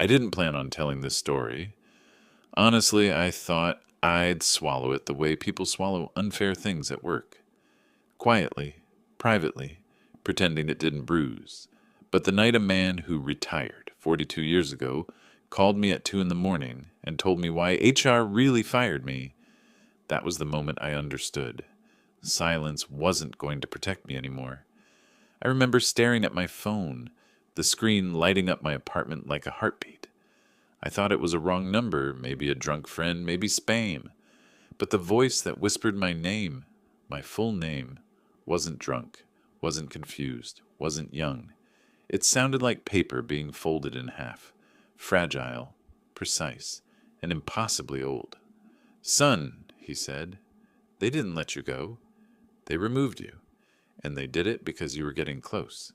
I didn't plan on telling this story. Honestly, I thought I'd swallow it the way people swallow unfair things at work. Quietly, privately, pretending it didn't bruise. But the night a man who retired 42 years ago called me at 2 in the morning and told me why HR really fired me, that was the moment I understood. Silence wasn't going to protect me anymore. I remember staring at my phone, the screen lighting up my apartment like a heartbeat. I thought it was a wrong number, maybe a drunk friend, maybe spam. But the voice that whispered my name, my full name, wasn't drunk, wasn't confused, wasn't young. It sounded like paper being folded in half, fragile, precise, and impossibly old. Son, he said, they didn't let you go. They removed you, and they did it because you were getting close.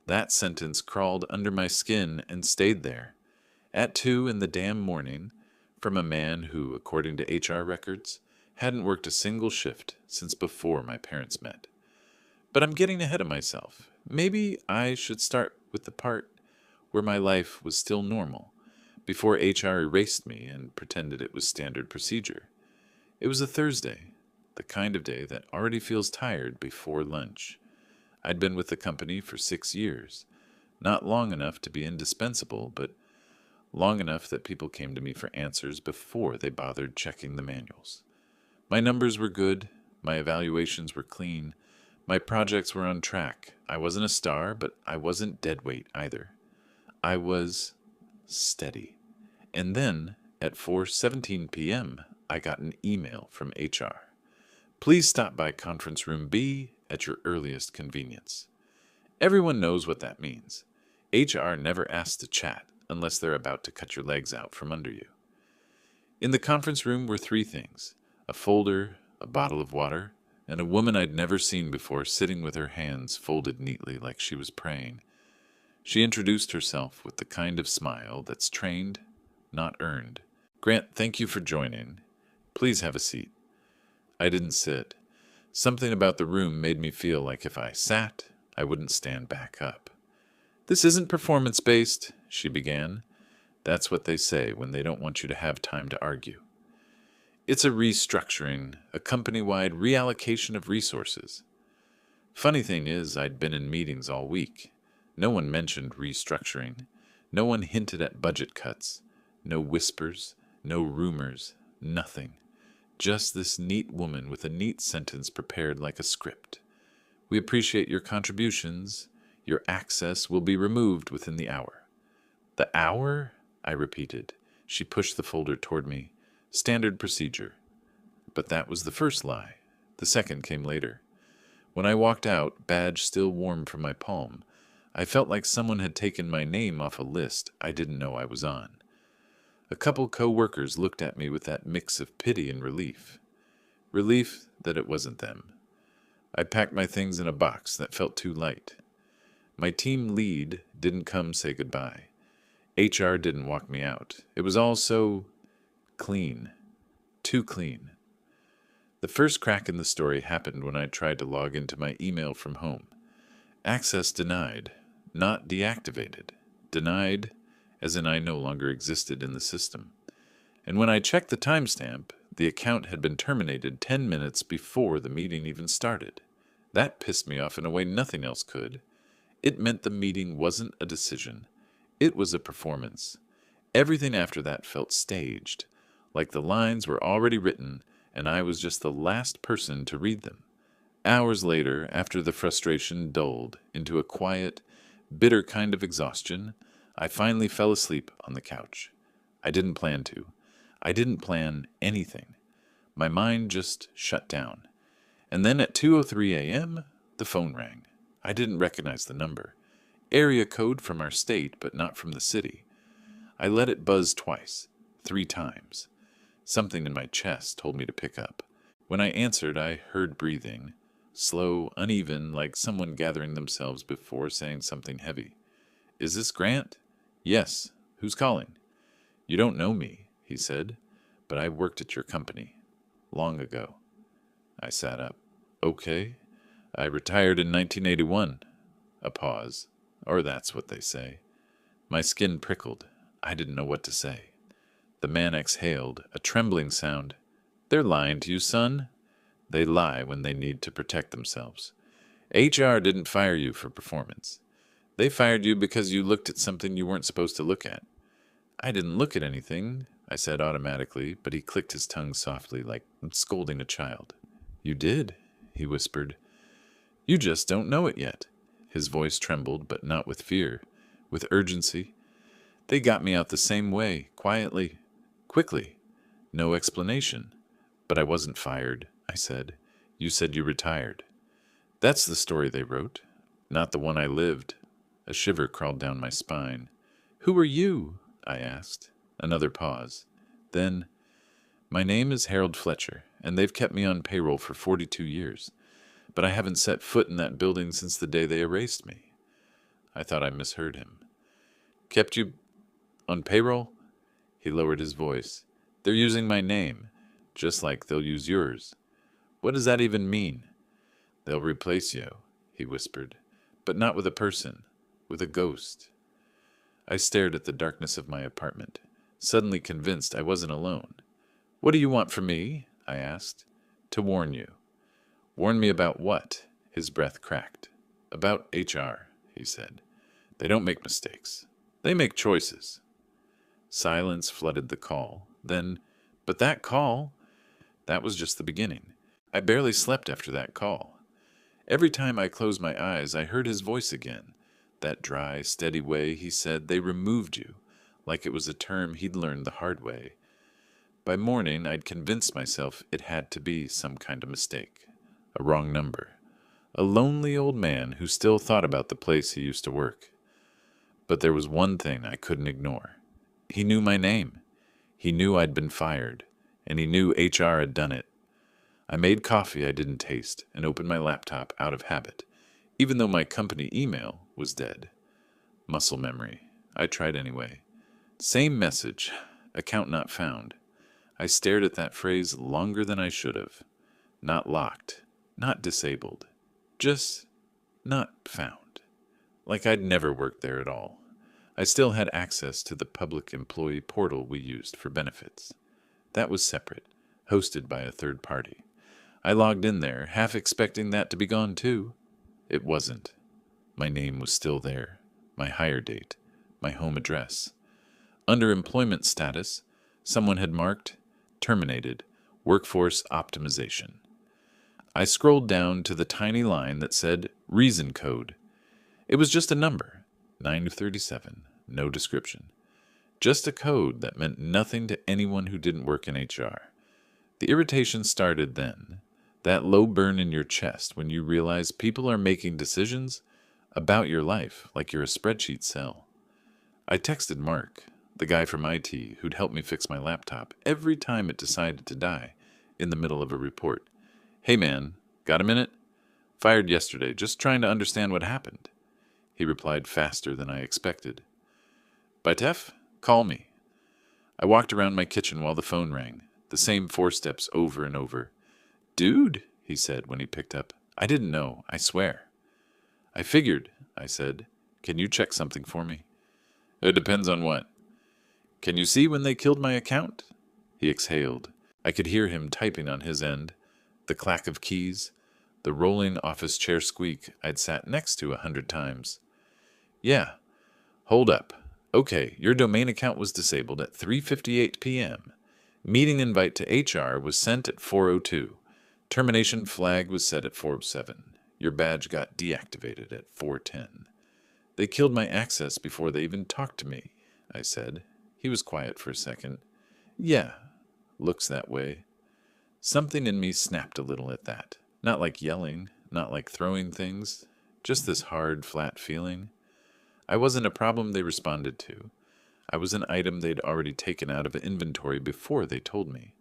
That sentence crawled under my skin and stayed there, at 2 in the damn morning, from a man who, according to HR records, hadn't worked a single shift since before my parents met. But I'm getting ahead of myself. Maybe I should start with the part where my life was still normal, before HR erased me and pretended it was standard procedure. It was a Thursday, the kind of day that already feels tired before lunch. I'd been with the company for 6 years, not long enough to be indispensable, but long enough that people came to me for answers before they bothered checking the manuals. My numbers were good, my evaluations were clean, my projects were on track. I wasn't a star, but I wasn't deadweight either. I was steady. And then, at 4:17 p.m., I got an email from HR. Please stop by conference room B at your earliest convenience. Everyone knows what that means. HR never asks to chat unless they're about to cut your legs out from under you. In the conference room were 3 things: a folder, a bottle of water, and a woman I'd never seen before sitting with her hands folded neatly like she was praying. She introduced herself with the kind of smile that's trained, not earned. Grant, thank you for joining. Please have a seat. I didn't sit. Something about the room made me feel like if I sat, I wouldn't stand back up. This isn't performance-based, she began. That's what they say when they don't want you to have time to argue. It's a restructuring, a company-wide reallocation of resources. Funny thing is, I'd been in meetings all week. No one mentioned restructuring. No one hinted at budget cuts. No whispers, no rumors, nothing. Just this neat woman with a neat sentence prepared like a script. We appreciate your contributions. Your access will be removed within the hour. The hour? I repeated. She pushed the folder toward me. Standard procedure. But that was the first lie. The second came later. When I walked out, badge still warm from my palm, I felt like someone had taken my name off a list I didn't know I was on. A couple co-workers looked at me with that mix of pity and relief. Relief that it wasn't them. I packed my things in a box that felt too light. My team lead didn't come say goodbye. HR didn't walk me out. It was all so clean. Too clean. The first crack in the story happened when I tried to log into my email from home. Access denied, not deactivated. Denied, as in I no longer existed in the system. And when I checked the timestamp, the account had been terminated 10 minutes before the meeting even started. That pissed me off in a way nothing else could. It meant the meeting wasn't a decision. It was a performance. Everything after that felt staged, like the lines were already written and I was just the last person to read them. Hours later, after the frustration dulled into a quiet, bitter kind of exhaustion, I finally fell asleep on the couch. I didn't plan to. I didn't plan anything. My mind just shut down. And then at 2:03 a.m., the phone rang. I didn't recognize the number. Area code from our state, but not from the city. I let it buzz twice, 3 times. Something in my chest told me to pick up. When I answered, I heard breathing, slow, uneven, like someone gathering themselves before saying something heavy. Is this Grant? Yes. Who's calling? You don't know me, he said, but I worked at your company. Long ago. I sat up. Okay. I retired in 1981. A pause. Or that's what they say. My skin prickled. I didn't know what to say. The man exhaled, a trembling sound. They're lying to you, son. They lie when they need to protect themselves. HR didn't fire you for performance. They fired you because you looked at something you weren't supposed to look at. I didn't look at anything, I said automatically, but he clicked his tongue softly like scolding a child. You did, he whispered. You just don't know it yet. His voice trembled, but not with fear, with urgency. They got me out the same way, quietly, quickly. No explanation. But I wasn't fired, I said. You said you retired. That's the story they wrote, not the one I lived. A shiver crawled down my spine. Who are you? I asked. Another pause. Then, my name is Harold Fletcher, and they've kept me on payroll for 42 years. But I haven't set foot in that building since the day they erased me. I thought I misheard him. Kept you on payroll? He lowered his voice. They're using my name, just like they'll use yours. What does that even mean? They'll replace you, he whispered, but not with a person, with a ghost. I stared at the darkness of my apartment, suddenly convinced I wasn't alone. What do you want from me? I asked. To warn you. Warn me about what? His breath cracked. About HR, he said. They don't make mistakes. They make choices. Silence flooded the call. Then, but that call, that was just the beginning. I barely slept after that call. Every time I closed my eyes, I heard his voice again. That dry, steady way he said they removed you, like it was a term he'd learned the hard way. By morning, I'd convinced myself it had to be some kind of mistake. A wrong number. A lonely old man who still thought about the place he used to work. But there was one thing I couldn't ignore. He knew my name. He knew I'd been fired, and he knew HR had done it. I made coffee I didn't taste and opened my laptop out of habit, even though my company email was dead. Muscle memory. I tried anyway. Same message. Account not found. I stared at that phrase longer than I should have. Not locked. Not disabled. Just not found. Like I'd never worked there at all. I still had access to the public employee portal we used for benefits. That was separate, hosted by a third party. I logged in there, half expecting that to be gone too. It wasn't. My name was still there, my hire date, my home address. Under employment status, someone had marked, terminated, workforce optimization. I scrolled down to the tiny line that said, reason code. It was just a number, 9 of 37, no description. Just a code that meant nothing to anyone who didn't work in HR. The irritation started then, that low burn in your chest when you realize people are making decisions about your life like you're a spreadsheet cell. I texted Mark, the guy from IT who'd helped me fix my laptop every time it decided to die in the middle of a report. Hey man, got a minute? Fired yesterday, just trying to understand what happened. He replied faster than I expected. Bitef, call me. I walked around my kitchen while the phone rang, the same 4 steps over and over. Dude, he said when he picked up. I didn't know, I swear. I figured, I said. Can you check something for me? It depends on what. Can you see when they killed my account? He exhaled. I could hear him typing on his end, the clack of keys, the rolling office chair squeak I'd sat next to 100 times. Yeah. Hold up. Okay, your domain account was disabled at 3:58 p.m. Meeting invite to HR was sent at 4:02. Termination flag was set at 4:07. Your badge got deactivated at 4:10. They killed my access before they even talked to me, I said. He was quiet for a second. Yeah, looks that way. Something in me snapped a little at that. Not like yelling, not like throwing things, just this hard, flat feeling. I wasn't a problem they responded to. I was an item they'd already taken out of inventory before they told me.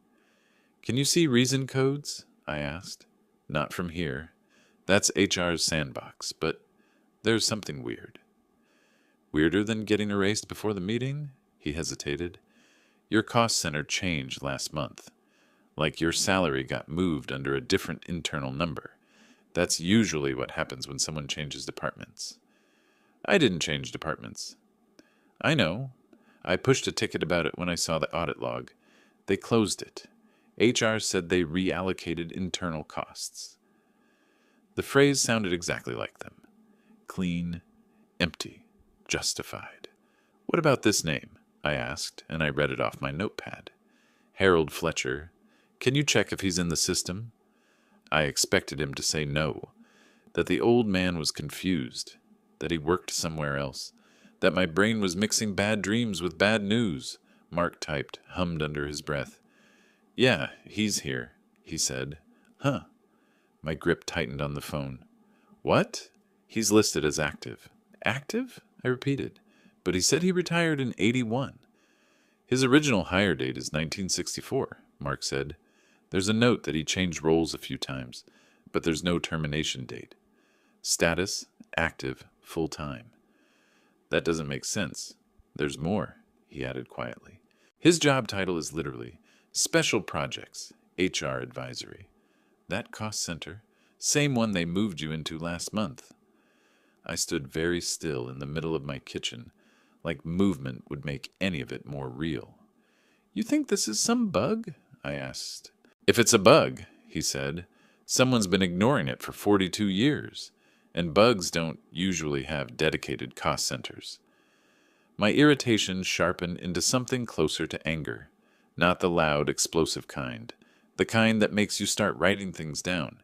Can you see reason codes? I asked. Not from here. That's HR's sandbox, but there's something weird. Weirder than getting erased before the meeting? He hesitated. Your cost center changed last month. Like your salary got moved under a different internal number. That's usually what happens when someone changes departments. I didn't change departments. I know. I pushed a ticket about it when I saw the audit log. They closed it. HR said they reallocated internal costs. The phrase sounded exactly like them. Clean, empty, justified. What about this name? I asked, and I read it off my notepad. Harold Fletcher. Can you check if he's in the system? I expected him to say no, that the old man was confused, that he worked somewhere else, that my brain was mixing bad dreams with bad news. Mark typed, hummed under his breath. Yeah, he's here, he said. Huh. My grip tightened on the phone. What? He's listed as active. Active? I repeated. But he said he retired in 81. His original hire date is 1964, Mark said. There's a note that he changed roles a few times, but there's no termination date. Status, active, full-time. That doesn't make sense. There's more, he added quietly. His job title is literally Special Projects, HR Advisory. That cost center, same one they moved you into last month. I stood very still in the middle of my kitchen, like movement would make any of it more real. You think this is some bug? I asked. If it's a bug, he said, someone's been ignoring it for 42 years, and bugs don't usually have dedicated cost centers. My irritation sharpened into something closer to anger, not the loud, explosive kind, the kind that makes you start writing things down.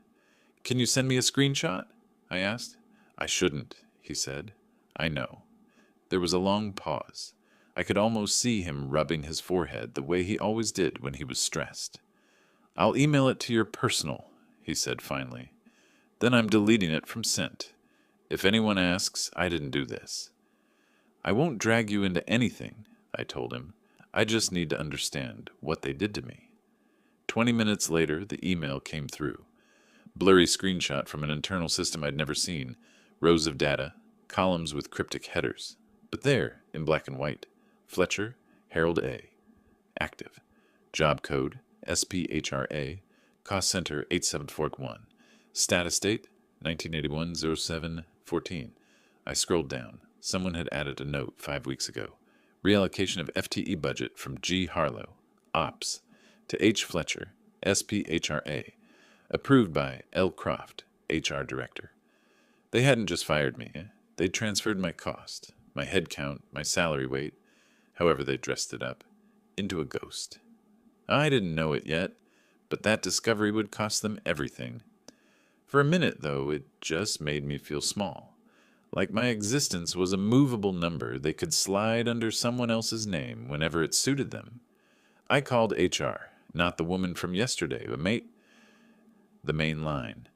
Can you send me a screenshot? I asked. I shouldn't, he said. I know. There was a long pause. I could almost see him rubbing his forehead the way he always did when he was stressed. I'll email it to your personal, he said finally. Then I'm deleting it from Sent. If anyone asks, I didn't do this. I won't drag you into anything, I told him. I just need to understand what they did to me. 20 minutes later, the email came through. Blurry screenshot from an internal system I'd never seen. Rows of data, columns with cryptic headers. But there, in black and white, Fletcher, Harold A. Active. Job code, SPHRA. Cost center, 8741. Status date, 1981-07-14. I scrolled down. Someone had added a note 5 weeks ago. Reallocation of FTE budget from G. Harlow, Ops, to H. Fletcher, SPHRA. Approved by L. Croft, HR Director. They hadn't just fired me. They'd transferred my cost, my head count, my salary weight, however they dressed it up, into a ghost. I didn't know it yet, but that discovery would cost them everything. For a minute, though, it just made me feel small, like my existence was a movable number they could slide under someone else's name whenever it suited them. I called HR, not the woman from yesterday, but the main line.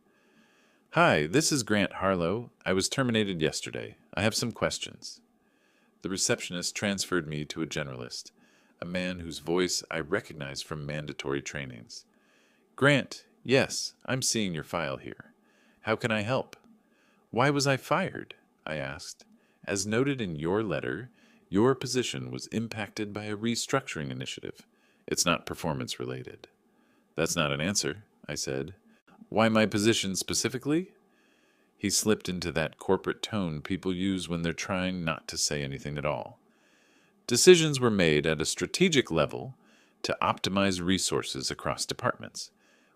Hi, this is Grant Harlow. I was terminated yesterday. I have some questions. The receptionist transferred me to a generalist, a man whose voice I recognized from mandatory trainings. Grant, yes, I'm seeing your file here. How can I help? Why was I fired? I asked. As noted in your letter, your position was impacted by a restructuring initiative. It's not performance related. That's not an answer, I said. Why my position specifically? He slipped into that corporate tone people use when they're trying not to say anything at all. Decisions were made at a strategic level to optimize resources across departments.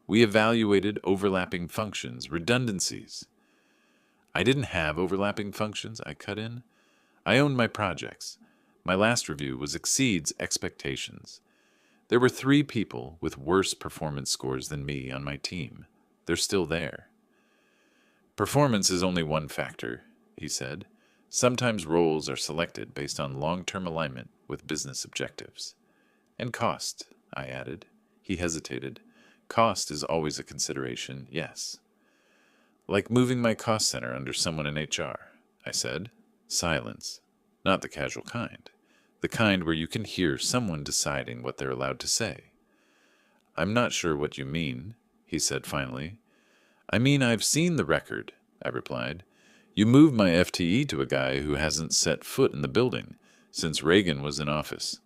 We evaluated overlapping functions, redundancies. I didn't have overlapping functions, I cut in. I owned my projects. My last review was exceeds expectations. There were 3 people with worse performance scores than me on my team. They're still there. Performance is only one factor, he said. Sometimes roles are selected based on long-term alignment with business objectives. And cost, I added. He hesitated. Cost is always a consideration, yes. Like moving my cost center under someone in HR, I said. Silence. Not the casual kind. The kind where you can hear someone deciding what they're allowed to say. I'm not sure what you mean, he said finally. I mean, I've seen the record, I replied. You moved my FTE to a guy who hasn't set foot in the building since Reagan was in office.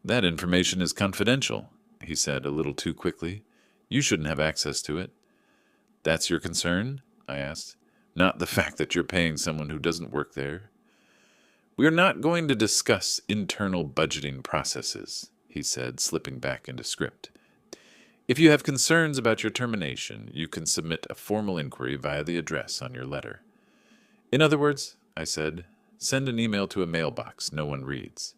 That information is confidential, he said a little too quickly. You shouldn't have access to it. That's your concern? I asked. Not the fact that you're paying someone who doesn't work there. "We're not going to discuss internal budgeting processes," he said, slipping back into script. "If you have concerns about your termination, you can submit a formal inquiry via the address on your letter." "In other words," I said, "send an email to a mailbox no one reads."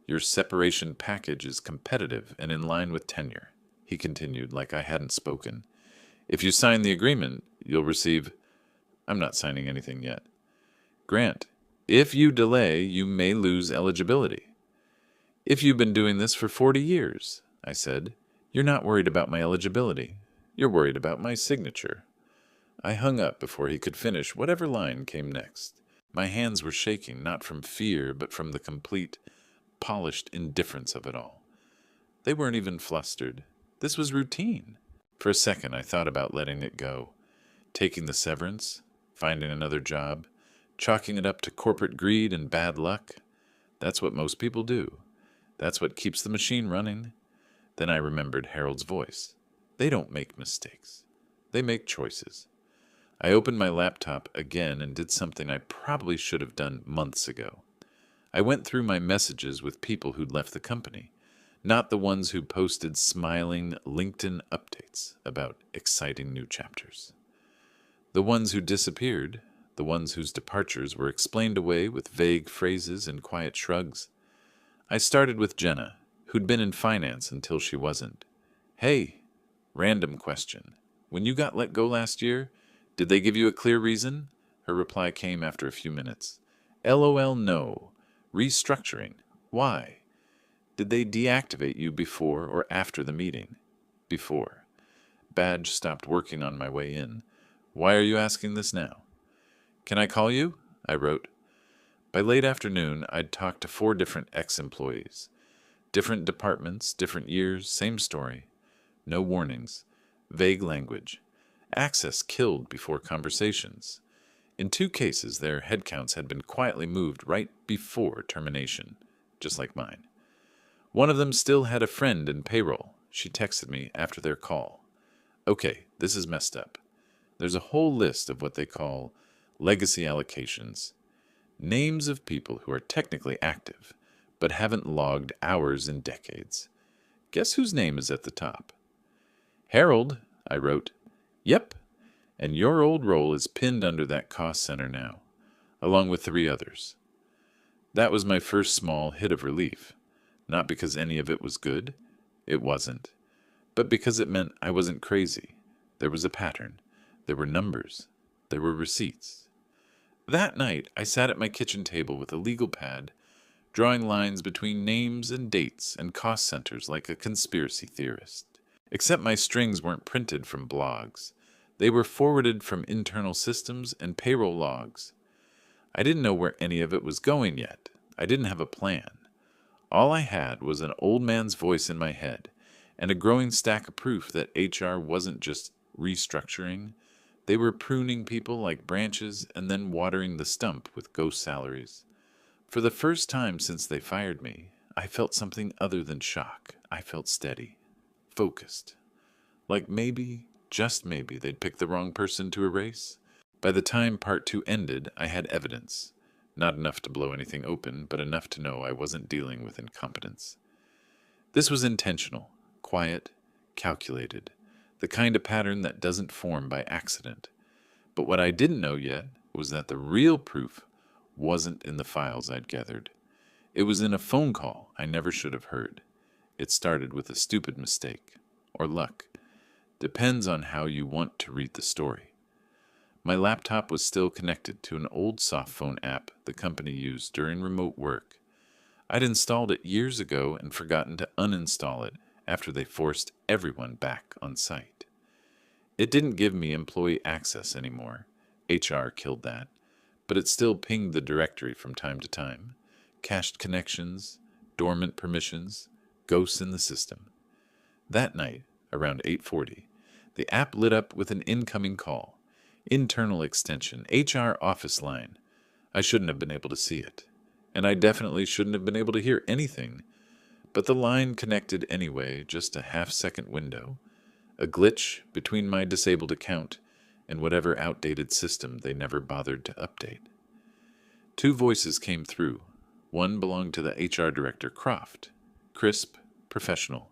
"Your separation package is competitive and in line with tenure," he continued like I hadn't spoken. "If you sign the agreement, you'll receive—" "I'm not signing anything yet." "Grant, if you delay, you may lose eligibility." "If you've been doing this for 40 years," I said, "you're not worried about my eligibility. You're worried about my signature." I hung up before he could finish whatever line came next. My hands were shaking, not from fear, but from the complete, polished indifference of it all. They weren't even flustered. This was routine. For a second, I thought about letting it go, taking the severance, finding another job, chalking it up to corporate greed and bad luck. That's what most people do. That's what keeps the machine running. Then I remembered Harold's voice. They don't make mistakes. They make choices. I opened my laptop again and did something I probably should have done months ago. I went through my messages with people who'd left the company, not the ones who posted smiling LinkedIn updates about exciting new chapters. The ones who disappeared, the ones whose departures were explained away with vague phrases and quiet shrugs. I started with Jenna, who'd been in finance until she wasn't. "Hey, random question. When you got let go last year, did they give you a clear reason?" Her reply came after a few minutes. "LOL, no. Restructuring. Why? Did they deactivate you before or after the meeting?" "Before." Badge stopped working on my way in. "Why are you asking this now?" "Can I call you?" I wrote. By late afternoon, I'd talked to 4 different ex-employees. Different departments, different years, same story. No warnings. Vague language. Access killed before conversations. In 2 cases, their headcounts had been quietly moved right before termination, just like mine. One of them still had a friend in payroll. She texted me after their call. "Okay, this is messed up. There's a whole list of what they call legacy allocations. Names of people who are technically active, but haven't logged hours in decades. Guess whose name is at the top?" "Harold," I wrote. "Yep, and your old role is pinned under that cost center now, along with 3 others." That was my first small hit of relief, not because any of it was good. It wasn't. But because it meant I wasn't crazy. There was a pattern. There were numbers. There were receipts. That night, I sat at my kitchen table with a legal pad, drawing lines between names and dates and cost centers like a conspiracy theorist. Except my strings weren't printed from blogs. They were forwarded from internal systems and payroll logs. I didn't know where any of it was going yet. I didn't have a plan. All I had was an old man's voice in my head and a growing stack of proof that HR wasn't just restructuring. They were pruning people like branches and then watering the stump with ghost salaries. For the first time since they fired me, I felt something other than shock. I felt steady, focused. Like maybe, just maybe, they'd picked the wrong person to erase. By the time part 2 ended, I had evidence. Not enough to blow anything open, but enough to know I wasn't dealing with incompetence. This was intentional, quiet, calculated. The kind of pattern that doesn't form by accident. But what I didn't know yet was that the real proof wasn't in the files I'd gathered. It was in a phone call I never should have heard. It started with a stupid mistake, or luck. Depends on how you want to read the story. My laptop was still connected to an old softphone app the company used during remote work. I'd installed it years ago and forgotten to uninstall it after they forced everyone back on site. It didn't give me employee access anymore. HR killed that. But it still pinged the directory from time to time. Cached connections, dormant permissions, ghosts in the system. That night, around 8:40, the app lit up with an incoming call. Internal extension, HR office line. I shouldn't have been able to see it. And I definitely shouldn't have been able to hear anything. But the line connected anyway, just a half-second window. A glitch between my disabled account and whatever outdated system they never bothered to update. Two voices came through. One belonged to the HR director, Croft. Crisp, professional.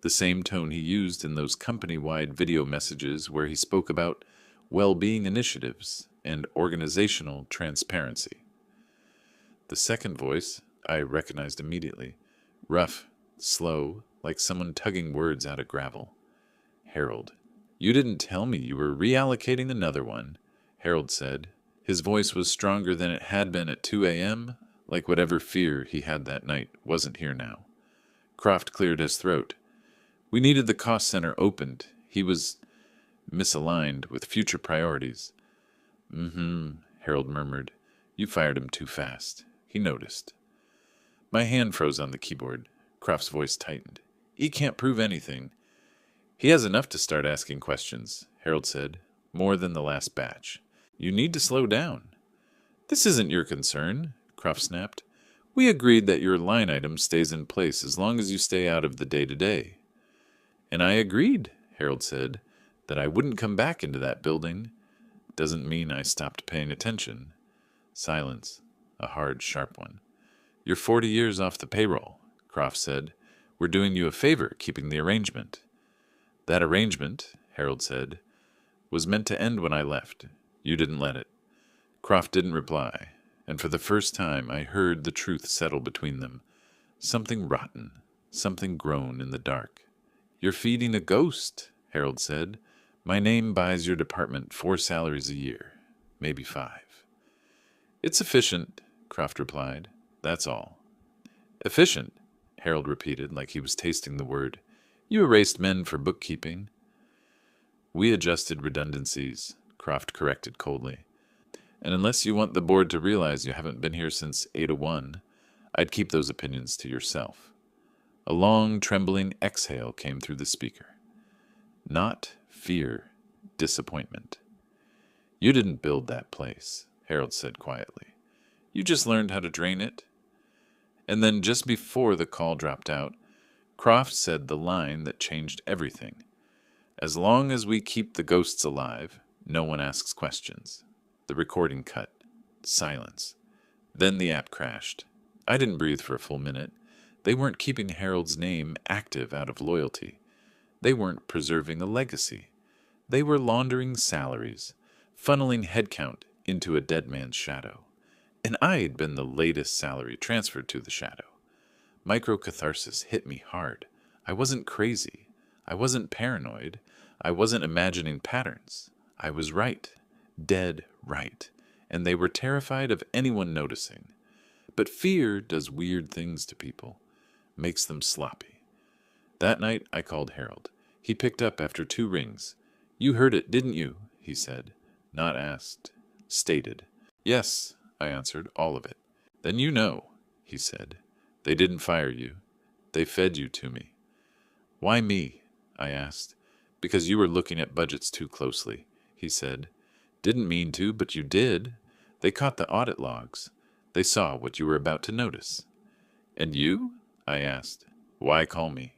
The same tone he used in those company-wide video messages where he spoke about well-being initiatives and organizational transparency. The second voice I recognized immediately. Rough, slow, like someone tugging words out of gravel. Harold. "You didn't tell me you were reallocating another one," Harold said. His voice was stronger than it had been at 2 a.m., like whatever fear he had that night wasn't here now. Croft cleared his throat. "We needed the cost center opened. He was misaligned with future priorities." Harold murmured. "You fired him too fast." He noticed. My hand froze on the keyboard. Croft's voice tightened. "He can't prove anything." "He has enough to start asking questions," Harold said. "More than the last batch. You need to slow down." "This isn't your concern," Croft snapped. "We agreed that your line item stays in place as long as you stay out of the day-to-day." "And I agreed," Harold said, "that I wouldn't come back into that building. Doesn't mean I stopped paying attention." Silence. A hard, sharp one. "You're 40 years off the payroll," Croft said. "We're doing you a favor keeping the arrangement." "That arrangement," Harold said, "was meant to end when I left. You didn't let it." Croft didn't reply, and for the first time I heard the truth settle between them. Something rotten, something grown in the dark. "You're feeding a ghost," Harold said. "My name buys your department 4 salaries a year, maybe 5. "It's efficient," Croft replied. "That's all." "Efficient," Harold repeated like he was tasting the word. "You erased men for bookkeeping." "We adjusted redundancies," Croft corrected coldly. "And unless you want the board to realize you haven't been here since AITA 1, I'd keep those opinions to yourself." A long, trembling exhale came through the speaker. Not fear, disappointment. "You didn't build that place," Harold said quietly. "You just learned how to drain it." And then just before the call dropped out, Croft said the line that changed everything. "As long as we keep the ghosts alive, no one asks questions." The recording cut. Silence. Then the app crashed. I didn't breathe for a full minute. They weren't keeping Harold's name active out of loyalty. They weren't preserving a legacy. They were laundering salaries, funneling headcount into a dead man's shadow. And I'd been the latest salary transferred to the shadow. Microcatharsis hit me hard. I wasn't crazy. I wasn't paranoid. I wasn't imagining patterns. I was right. Dead right. And they were terrified of anyone noticing. But fear does weird things to people. Makes them sloppy. That night I called Harold. He picked up after 2 rings. "You heard it, didn't you?" he said. Not asked. Stated. "Yes," I answered, "all of it." "Then you know," he said. "They didn't fire you. They fed you to me." "Why me?" I asked. "Because you were looking at budgets too closely," he said. "Didn't mean to, but you did. They caught the audit logs. They saw what you were about to notice." "And you?" I asked. "Why call me?"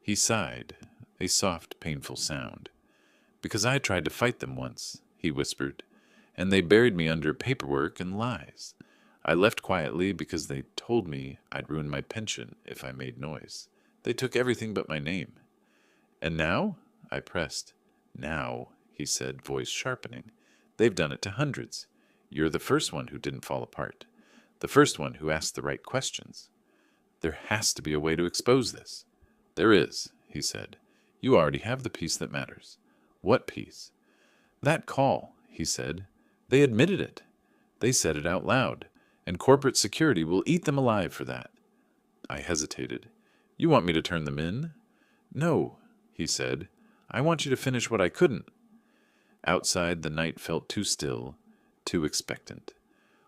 He sighed, a soft, painful sound. "Because I tried to fight them once," he whispered, "and they buried me under paperwork and lies. I left quietly because they told me I'd ruin my pension if I made noise. They took everything but my name." "And now?" I pressed. "Now," he said, voice sharpening. "They've done it to hundreds. You're the first one who didn't fall apart. The first one who asked the right questions. There has to be a way to expose this." "There is," he said. "You already have the piece that matters." "What piece?" "That call," he said. "They admitted it. They said it out loud, and corporate security will eat them alive for that." I hesitated. "You want me to turn them in?" "No," he said. "I want you to finish what I couldn't." Outside, the night felt too still, too expectant.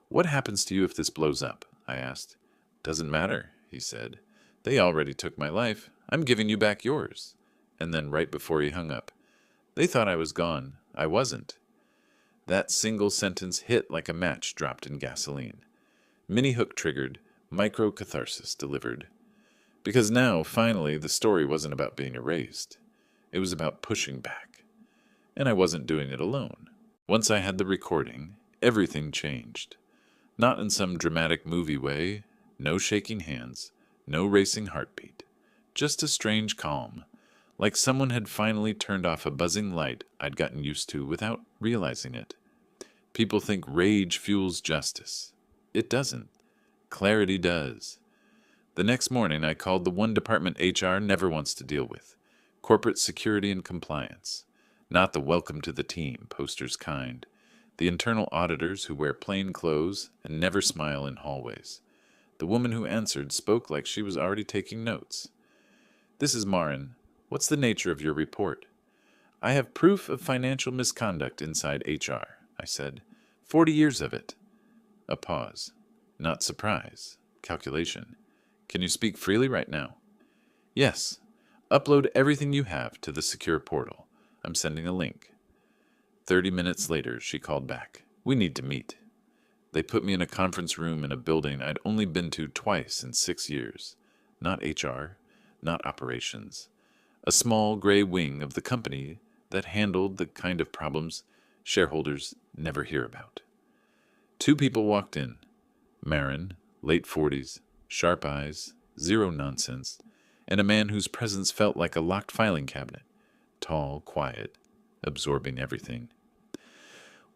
"What happens to you if this blows up?" I asked. "Doesn't matter," he said. "They already took my life. I'm giving you back yours." And then right before he hung up, "They thought I was gone. I wasn't." That single sentence hit like a match dropped in gasoline. Mini hook triggered, microcatharsis delivered. Because now, finally, the story wasn't about being erased. It was about pushing back. And I wasn't doing it alone. Once I had the recording, everything changed. Not in some dramatic movie way, no shaking hands, no racing heartbeat. Just a strange calm, like someone had finally turned off a buzzing light I'd gotten used to without realizing it. People think rage fuels justice. It doesn't. Clarity does. The next morning, I called the one department HR never wants to deal with: corporate security and compliance. Not the welcome to the team posters kind. The internal auditors who wear plain clothes and never smile in hallways. The woman who answered spoke like she was already taking notes. "This is Marin. What's the nature of your report?" "I have proof of financial misconduct inside HR," I said. 40 years of it. A pause. Not surprise. Calculation. "Can you speak freely right now?" "Yes. Upload everything you have to the secure portal. I'm sending a link." 30 minutes later, she called back. "We need to meet." They put me in a conference room in a building I'd only been to twice in 6 years. Not HR, not operations. A small gray wing of the company that handled the kind of problems shareholders never hear about. 2 people walked in. Marin, late 40s, sharp eyes, zero nonsense, and a man whose presence felt like a locked filing cabinet. Tall, quiet, absorbing everything.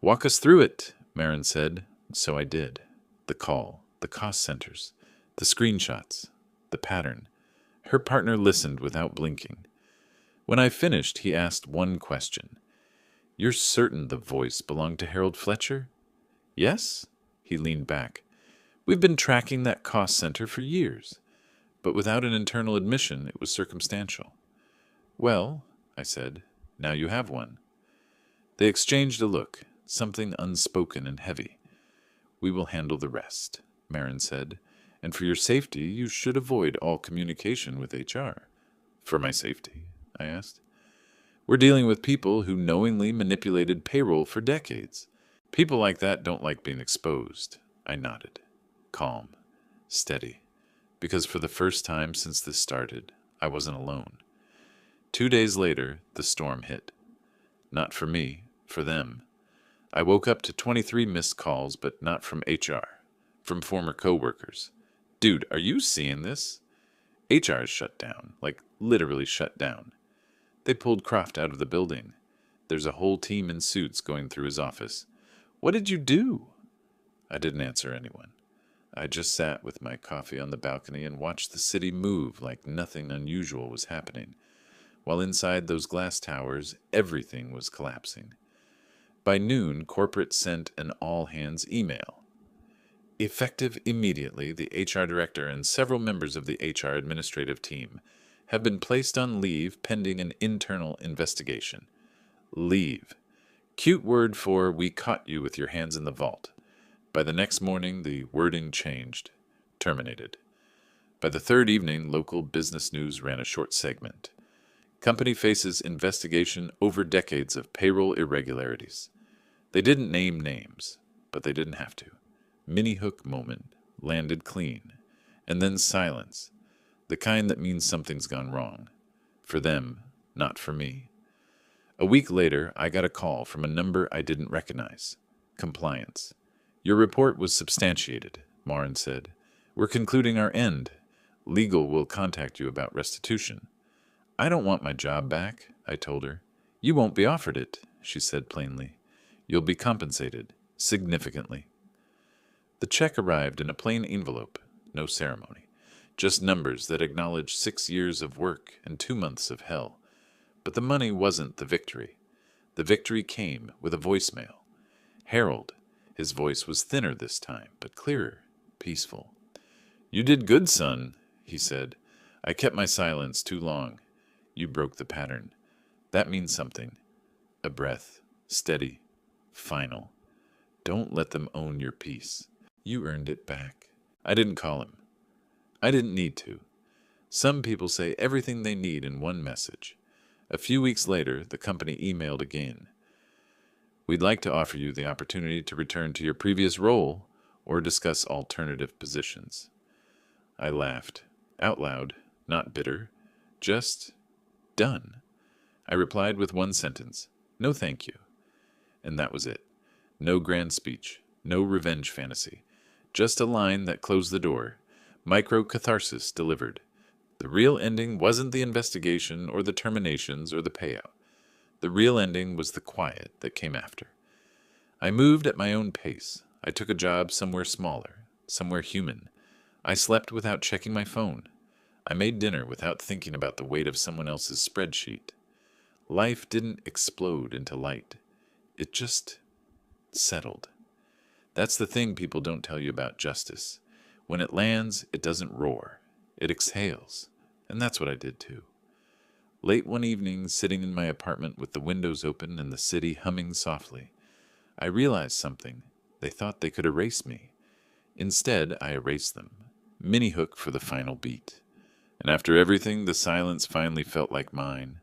"Walk us through it," Marin said. So I did. The call, the cost centers, the screenshots, the pattern. Her partner listened without blinking. When I finished, he asked one question. "You're certain the voice belonged to Harold Fletcher?" "Yes." He leaned back. "We've been tracking that cost center for years, but without an internal admission, it was circumstantial." "Well," I said, "now you have one." They exchanged a look, something unspoken and heavy. "We will handle the rest," Marin said, "and for your safety, you should avoid all communication with HR." "For my safety?" I asked. "We're dealing with people who knowingly manipulated payroll for decades. People like that don't like being exposed." I nodded. Calm. Steady. Because for the first time since this started, I wasn't alone. 2 days later, the storm hit. Not for me, for them. I woke up to 23 missed calls, but not from HR. From former coworkers. "Dude, are you seeing this?" HR is shut down, like literally shut down. They pulled Croft out of the building. There's a whole team in suits going through his office. "What did you do?" I didn't answer anyone. I just sat with my coffee on the balcony and watched the city move like nothing unusual was happening, while inside those glass towers, everything was collapsing. By noon, corporate sent an all-hands email. "Effective immediately, the HR director and several members of the HR administrative team have been placed on leave pending an internal investigation." Leave. Cute word for "we caught you with your hands in the vault." By the next morning, the wording changed. Terminated. By the third evening, local business news ran a short segment. "Company faces investigation over decades of payroll irregularities." They didn't name names, but they didn't have to. Mini hook moment, landed clean. And then silence. The kind that means something's gone wrong. For them, not for me. A week later, I got a call from a number I didn't recognize. Compliance. "Your report was substantiated," Marin said. "We're concluding our end. Legal will contact you about restitution." "I don't want my job back," I told her. "You won't be offered it," she said plainly. "You'll be compensated, significantly." The check arrived in a plain envelope, no ceremony. Just numbers that acknowledged 6 years of work and 2 months of hell. But the money wasn't the victory. The victory came with a voicemail. Harold. His voice was thinner this time, but clearer, peaceful. "You did good, son," he said. "I kept my silence too long. You broke the pattern. That means something." A breath. Steady. Final. "Don't let them own your peace. You earned it back." I didn't call him. I didn't need to. Some people say everything they need in one message. A few weeks later, the company emailed again. "We'd like to offer you the opportunity to return to your previous role or discuss alternative positions." I laughed, out loud, not bitter, just done. I replied with one sentence, "No thank you." And that was it. No grand speech, no revenge fantasy, Just a line that closed the door. Micro catharsis delivered. The real ending wasn't the investigation or the terminations or the payout. The real ending was the quiet that came after. I moved at my own pace. I took a job somewhere smaller, somewhere human. I slept without checking my phone. I made dinner without thinking about the weight of someone else's spreadsheet. Life didn't explode into light. It just settled. That's the thing people don't tell you about justice. When it lands, it doesn't roar. It exhales. And that's what I did too. Late one evening, sitting in my apartment with the windows open and the city humming softly, I realized something. They thought they could erase me. Instead, I erased them. Mini hook for the final beat. And after everything, the silence finally felt like mine.